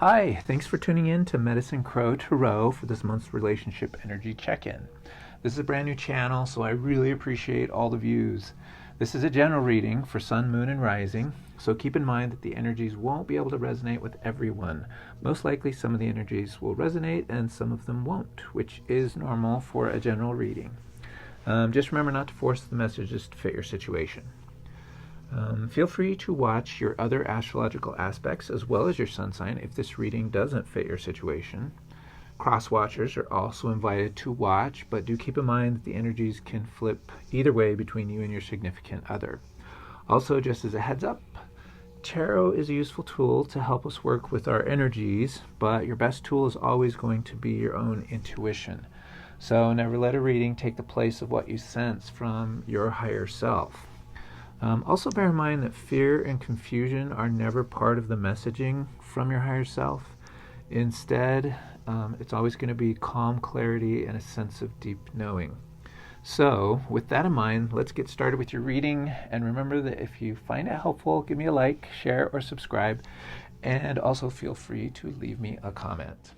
Hi, thanks for tuning in to Medicine Crow Tarot for this month's relationship energy check-in. This is a brand new channel, so I really appreciate all the views. This is a general reading for Sun, Moon, and Rising, so keep in mind that the energies won't be able to resonate with everyone. Most likely some of the energies will resonate and some of them won't, which is normal for a general reading. Just remember not to force the messages to fit your situation. Feel free to watch your other astrological aspects as well as your sun sign if this reading doesn't fit your situation. Cross-watchers are also invited to watch, but do keep in mind that the energies can flip either way between you and your significant other. Also, just as a heads up, tarot is a useful tool to help us work with our energies, but your best tool is always going to be your own intuition. So never let a reading take the place of what you sense from your higher self. Also bear in mind that fear and confusion are never part of the messaging from your higher self. Instead, it's always going to be calm clarity and a sense of deep knowing. So, with that in mind, let's get started with your reading. And remember that if you find it helpful, give me a like, share, or subscribe. And also feel free to leave me a comment.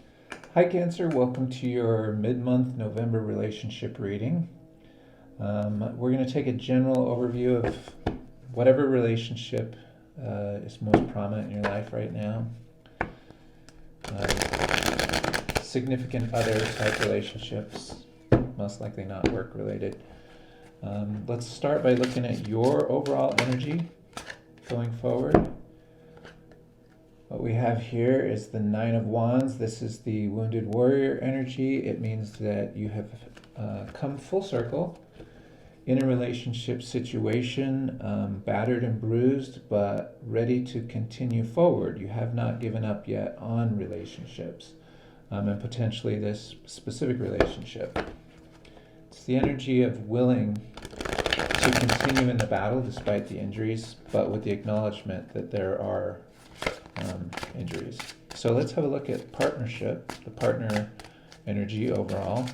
Hi, Cancer. Welcome to your mid-month November relationship reading. We're going to take a general overview of whatever relationship is most prominent in your life right now. Significant other type relationships, most likely not work related. Let's start by looking at your overall energy going forward. What we have here is the Nine of Wands. This is the wounded warrior energy. It means that you have come full circle in a relationship situation, battered and bruised, but ready to continue forward. You have not given up yet on relationships, and potentially this specific relationship. It's the energy of willing to continue in the battle despite the injuries, but with the acknowledgement that there are injuries. So let's have a look at partnership, the partner energy overall.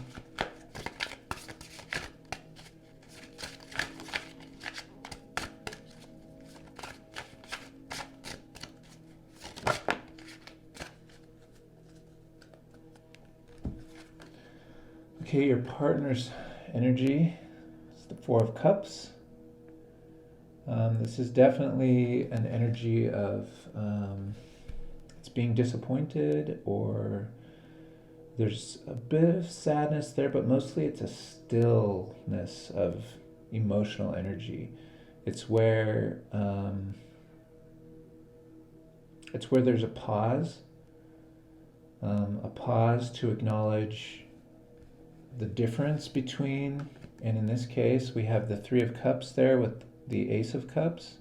Okay, your partner's energy is the Four of Cups. This is definitely an energy of it's being disappointed, or there's a bit of sadness there, but mostly it's a stillness of emotional energy. It's where there's a pause to acknowledge the difference between, and in this case we have the Three of Cups there with the Ace of Cups.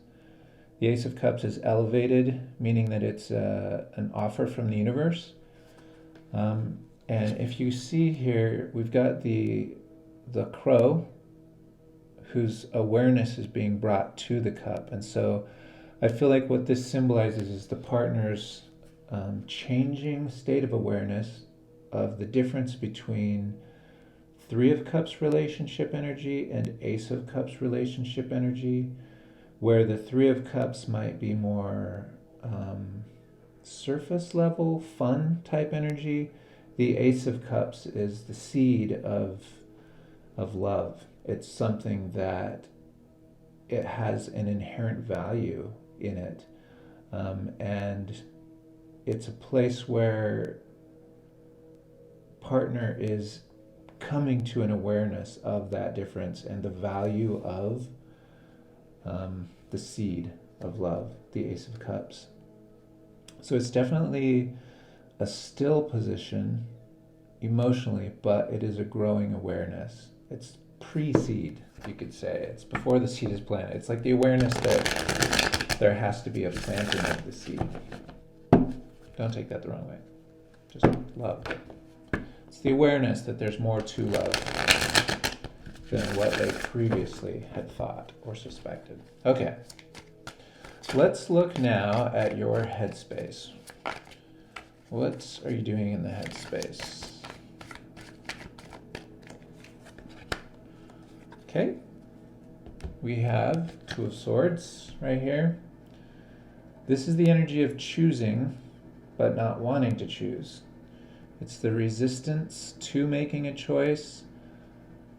The Ace of Cups is elevated, meaning that it's an offer from the universe. And if you see here, we've got the crow whose awareness is being brought to the cup. And so I feel like what this symbolizes is the partner's changing state of awareness of the difference between Three of Cups relationship energy and Ace of Cups relationship energy, where the Three of Cups might be more surface level, fun type energy. The Ace of Cups is the seed of love. It's something that it has an inherent value in it. And it's a place where partner is coming to an awareness of that difference and the value of the seed of love, the Ace of Cups. So it's definitely a still position emotionally, but it is a growing awareness. It's pre-seed, you could say. It's before the seed is planted. It's like the awareness that there has to be a planting of the seed. Don't take that the wrong way. Just love. It's the awareness that there's more to love than what they previously had thought or suspected. Okay, let's look now at your headspace. What are you doing in the headspace? Okay, we have Two of Swords right here. This is the energy of choosing but not wanting to choose. It's the resistance to making a choice,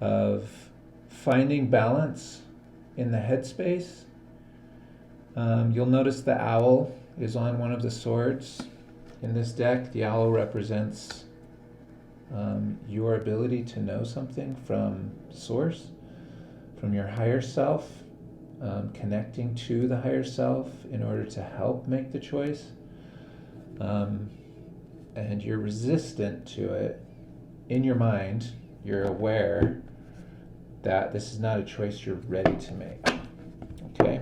of finding balance in the headspace. You'll notice the owl is on one of the swords in this deck. The owl represents your ability to know something from source, from your higher self, connecting to the higher self in order to help make the choice. And you're resistant to it in your mind. You're aware that this is not a choice you're ready to make. Okay?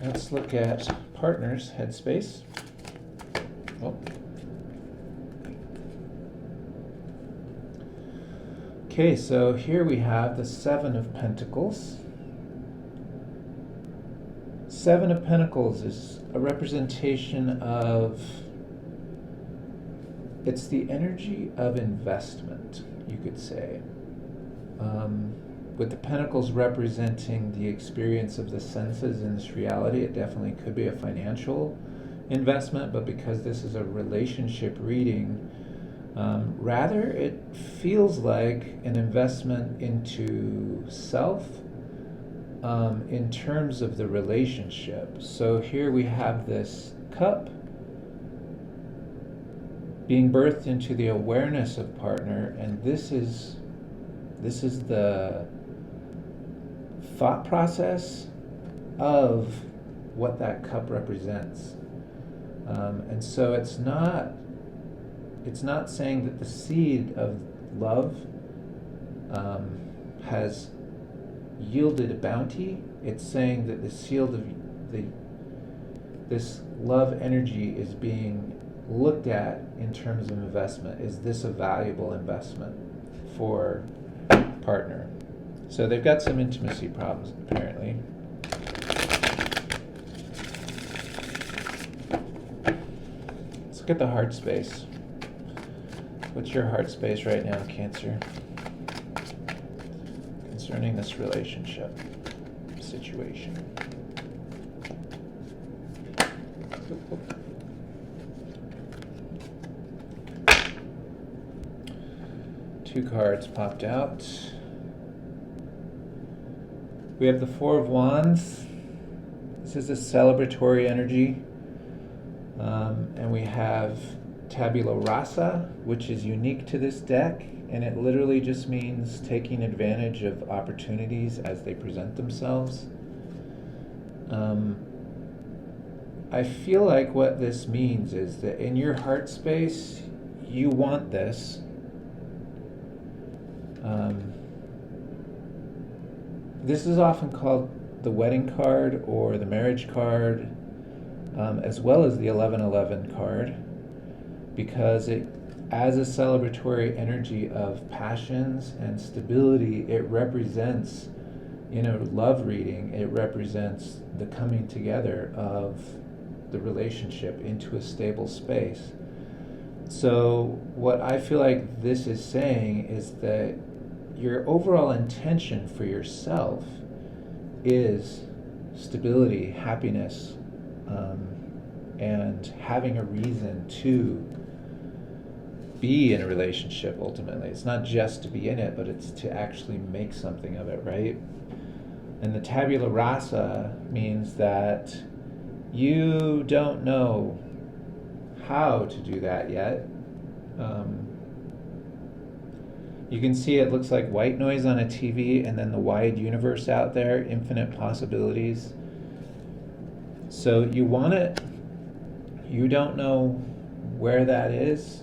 Let's look at partners' headspace. Oh. Okay, so here we have the Seven of Pentacles. Seven of Pentacles is a representation of, it's the energy of investment, you could say. With the Pentacles representing the experience of the senses in this reality, it definitely could be a financial investment, but because this is a relationship reading, rather it feels like an investment into self, in terms of the relationship. So here we have this cup being birthed into the awareness of partner, and this is the thought process of what that cup represents. And so it's not saying that the seed of love has yielded a bounty. It's saying that the seed of this love energy is being looked at in terms of investment. Is this a valuable investment for partner? So they've got some intimacy problems, apparently. Let's look at the heart space. What's your heart space right now, Cancer, concerning this relationship situation? Two cards popped out. We have the Four of Wands. This is a celebratory energy. And we have Tabula Rasa, which is unique to this deck, and it literally just means taking advantage of opportunities as they present themselves. I feel like what this means is that in your heart space, you want this. This is often called the wedding card or the marriage card, as well as the 1111 card, because it, as a celebratory energy of passions and stability, it represents, in a love reading, it represents the coming together of the relationship into a stable space. So what I feel like this is saying is that your overall intention for yourself is stability, happiness, and having a reason to be in a relationship ultimately. It's not just to be in it, but it's to actually make something of it, right? And the tabula rasa means that you don't know how to do that yet. You can see it looks like white noise on a TV and then the wide universe out there, infinite possibilities. So you want it, you don't know where that is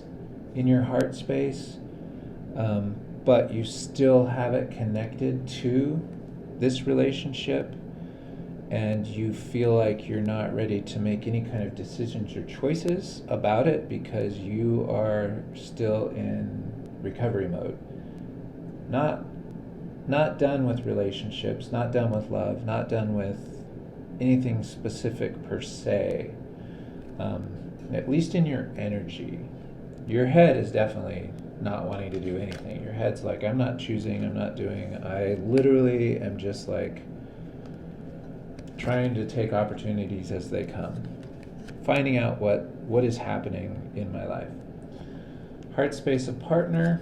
in your heart space, but you still have it connected to this relationship, and you feel like you're not ready to make any kind of decisions or choices about it because you are still in recovery mode. Not done with relationships, not done with love, not done with anything specific per se. At least in your energy. Your head is definitely not wanting to do anything. Your head's like, I'm not choosing, I'm not doing. I literally am just like trying to take opportunities as they come. finding out what is happening in my life. Heart space of partner.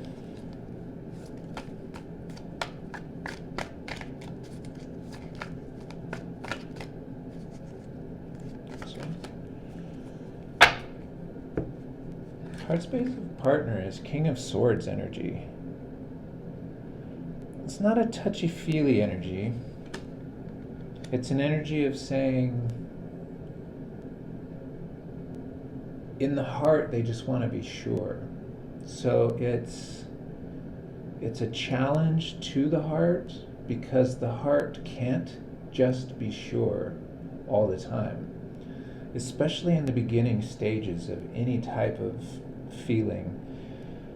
Heart space of partner is King of Swords energy. It's not a touchy-feely energy. It's an energy of saying, in the heart, they just want to be sure. So it's a challenge to the heart, because the heart can't just be sure all the time, especially in the beginning stages of any type of feeling.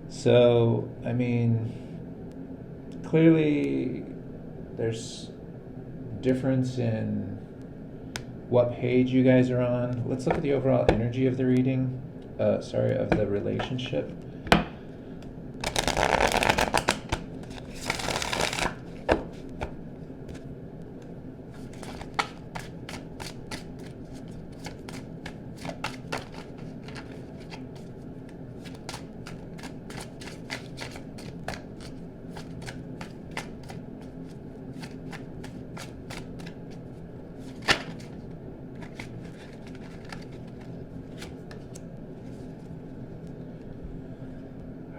So, I mean, clearly there's difference in what page you guys are on. Let's look at the overall energy of the reading, of the relationship.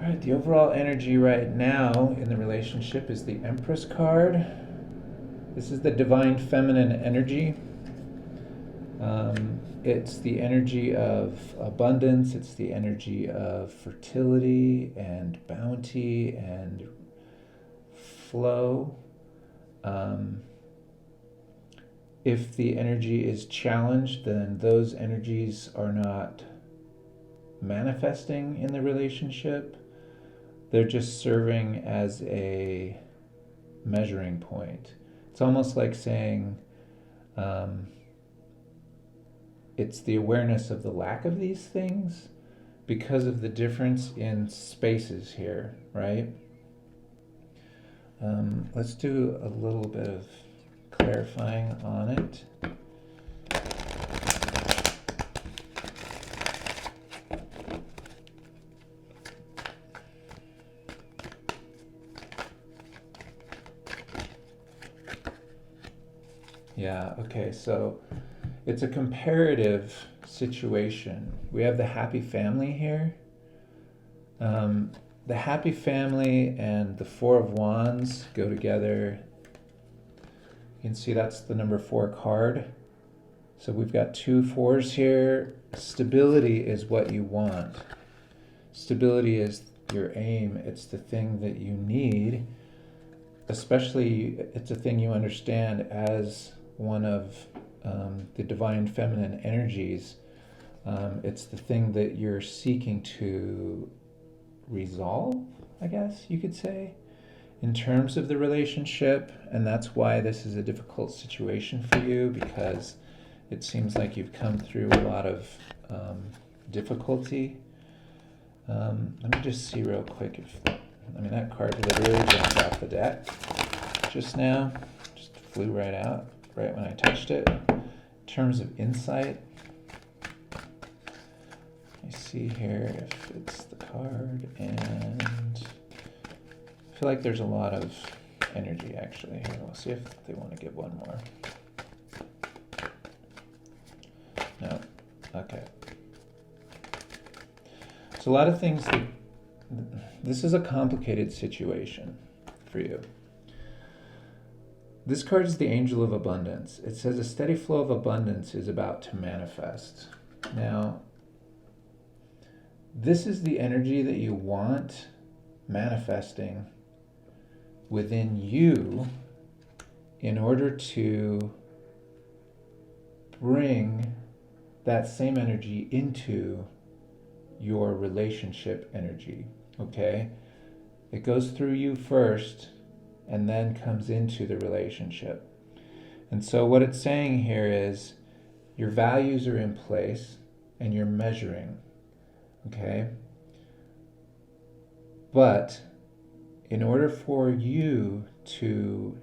Alright, the overall energy right now in the relationship is the Empress card. This is the divine feminine energy. It's the energy of abundance, it's the energy of fertility and bounty and flow. If the energy is challenged, then those energies are not manifesting in the relationship. They're just serving as a measuring point. It's almost like saying, it's the awareness of the lack of these things because of the difference in spaces here, right? Let's do a little bit of clarifying on it. Yeah, okay, so it's a comparative situation. We have the happy family here. The happy family and the Four of Wands go together. You can see that's the number 4 card. So we've got 2 4s here. Stability is what you want. Stability is your aim. It's the thing that you need. Especially, it's a thing you understand as one of the divine feminine energies. It's the thing that you're seeking to resolve, I guess you could say, in terms of the relationship. And that's why this is a difficult situation for you, because it seems like you've come through a lot of difficulty. Let me just see real quick if, that card literally jumped off the deck just now. Just flew right out, right when I touched it. In terms of insight, I see here if it's the card, and I feel like there's a lot of energy actually here. We'll see if they want to give one more. No. Okay. So a lot of things that, this is a complicated situation for you. This card is the Angel of Abundance. It says a steady flow of abundance is about to manifest. Now, this is the energy that you want manifesting within you in order to bring that same energy into your relationship energy, okay? It goes through you first and then comes into the relationship. And so what it's saying here is your values are in place and you're measuring, okay? But in order for you to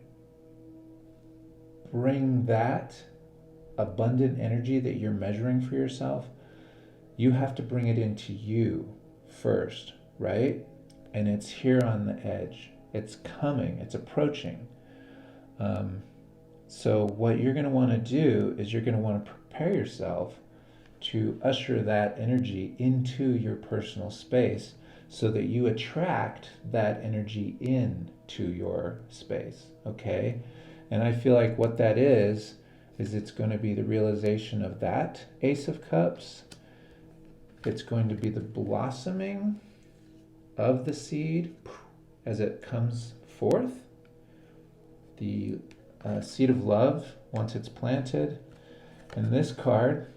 bring that abundant energy that you're measuring for yourself you have to bring it into you first, right? And it's here on the edge. It's coming, it's approaching. So what you're going to want to do is you're going to want to prepare yourself to usher that energy into your personal space so that you attract that energy into your space, okay? And I feel like what that is it's going to be the realization of that Ace of Cups. It's going to be the blossoming of the seed as it comes forth. The seed of love once it's planted. And this card,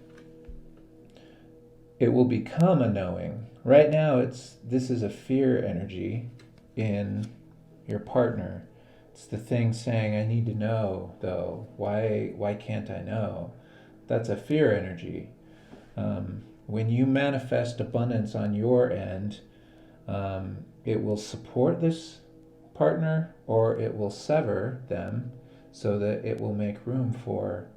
it will become a knowing. Right now, this is a fear energy in your partner. It's the thing saying, I need to know, though. Why can't I know? That's a fear energy. When you manifest abundance on your end, it will support this partner or it will sever them so that it will make room for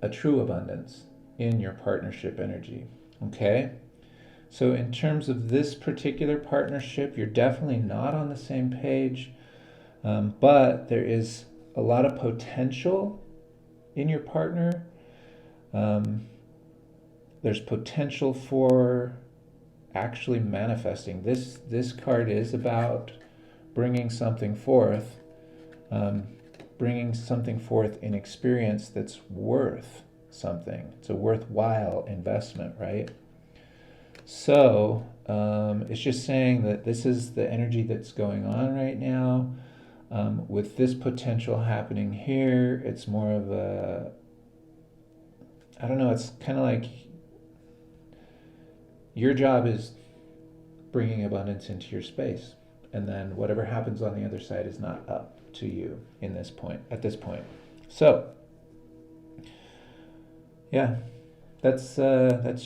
a true abundance in your partnership energy. Okay? So in terms of this particular partnership, you're definitely not on the same page, but there is a lot of potential in your partner. There's potential for actually manifesting. This card is about bringing something forth in experience that's worth something. It's a worthwhile investment, right? So it's just saying that this is the energy that's going on right now. With this potential happening here, it's more of a, I don't know, it's kind of like your job is bringing abundance into your space. And then whatever happens on the other side is not up to you at this point. So, yeah, that's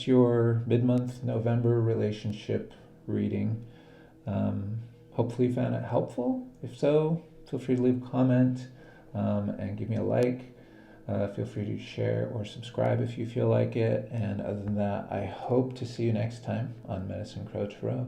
your mid-month November relationship reading. Hopefully you found it helpful. If so, feel free to leave a comment and give me a like. Feel free to share or subscribe if you feel like it. And other than that, I hope to see you next time on Medicine Crow Tarot.